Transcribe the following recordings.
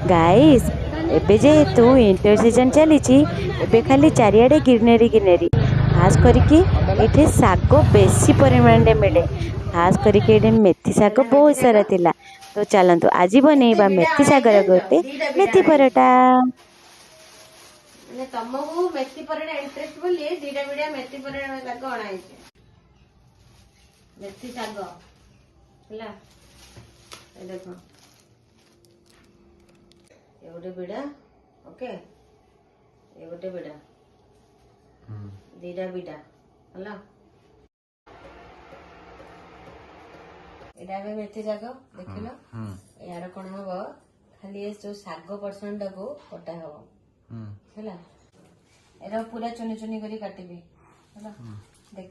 Guys एबे जेहेतु inter season चली एबे खाली चारिआडे ग्रीनरी ग्रीनरी खास करके ये शाग बेसी परिमाण मिले। खास करके ये मेथी शाग बहुत सारा थिला। तो चलतु आज बनइबा मेथी शागर गोटे मेथी पराठा। तुमको मेथी पराठा इंटरेस्ट बोली दीटा मीडिया मेथी पराठा शाग अणाई मेथी शाग है देखो ये गोटे बिड़ा ओके ये गोटे बिड़ा दीटा बिड़ा है यहाँ मेथी शाग देख लो यार कौन हम खाली जो शाग पर्सन टाक कटा हम है पूरा चुनी चुनी कर काटबी देख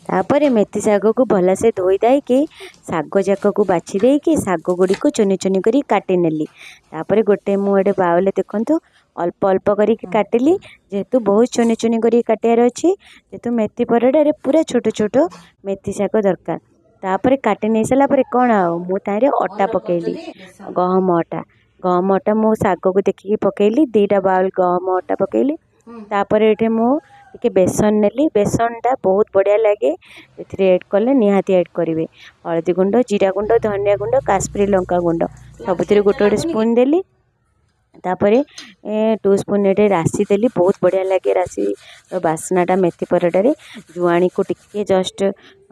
तापर मेथी शाग को भल से धोई दाइकी शाग जाक को बाछि देकी शाग गुड़ी को चुनी चुनी करी काटी नेली। तापर गोटे मुझे बाउल देखु अल्प अल्प करी काटिली जेहेतु बहुत चुनी चुनी करी काटियार अच्छी जेहेतु मेथी पराठा पूरा छोट छोट मेथी शाग दरकार। तापर काटी नहीं सारा कौन आए अटा पकेली गहम अटा मो शाग को देखिकी पकेली दीटा बाउल गहम अटा पकेली। तापर ये मुझे बेसन नेली बेसनटा बहुत बढ़िया लगे एड कले निहाती ऐड करेंगे हलदी गुंड जीरा गुंड धनिया गुंड काश्मीरी लंका गुंड सबुतिर गोटे गोटे स्पून देली। तापर 2 स्पून ये राशि देली बहुत बढ़िया लगे राशि बास्नाटा मेथी पराठा जुआणी को टिके जस्ट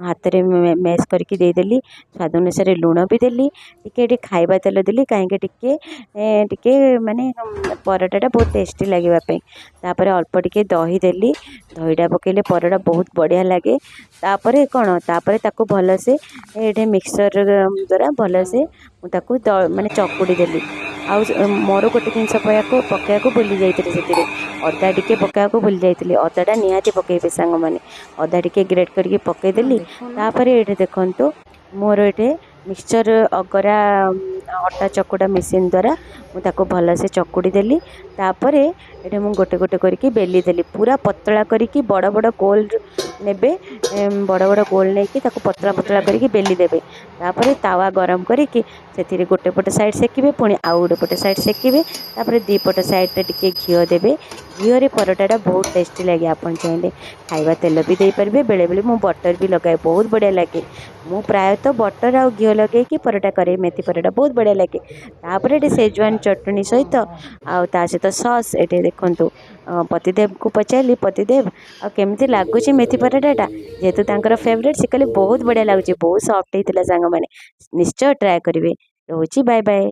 हाथ में मैश करके देदेली स्वाद अनुसार लुण भी देली टिके खाइबा तेल देली कहीं टिके माने पराठाटा बहुत टेस्टी लगे। तापर अल्प टिके दही देली दहीटा पकेले पराठा बहुत बढ़िया लगे। तापर कौन तापर ताको भल से ये मिक्सर द्वारा भल से मुझे माने चकुड़ी देली मोर गोटे जिन पकड़ा भूली जाइए से अदा टिके पकड़ा भूली जाइए अदाटा निहाती पकईबे सांग मैंने अदा टिके ग्रेट करके पकईदेली। तापर ये देखु मोर ये मिक्सचर अगरा अटा चकुड़ा मेसीन द्वारा मुझे भल से चकुड़ी देली। तापर ये मुझे गोटे गोटे करके बेली देली पूरा पतला करके बड़ बड़ गोल नेबे बड़ बड़ गोल नहीं कि पतला पतला करके बेली देबे। तापर तावा गरम करके से गोटे पट साइड सेकिबे पुणी आउ गोटे पट साइड सेकिबे तापर दी पट साइड टिके घी देबे घी पराठाटा बहुत टेस्टी लगे। आपन चाहिए खाइबा तेल भी दे पारे बेले बेले मु बटर भी लगाए बहुत बढ़िया लगे मु प्रायतः बटर आ घी लगे कि पराठा करे मेथी पराठा बहुत बढ़िया लगे। तापर ये सेजवान चटनी सहित आ सहित सॉस ये देखु पतिदेव को पचारि पतिदेव आ केमती लगुच मेथी पराठाटा जेहेतु तांकर फेवरेट से कहले बहुत बढ़िया लगुच बहुत सॉफ्ट होता सांग मैंने निश्चय ट्राए करेंगे। रोची बाय बाय।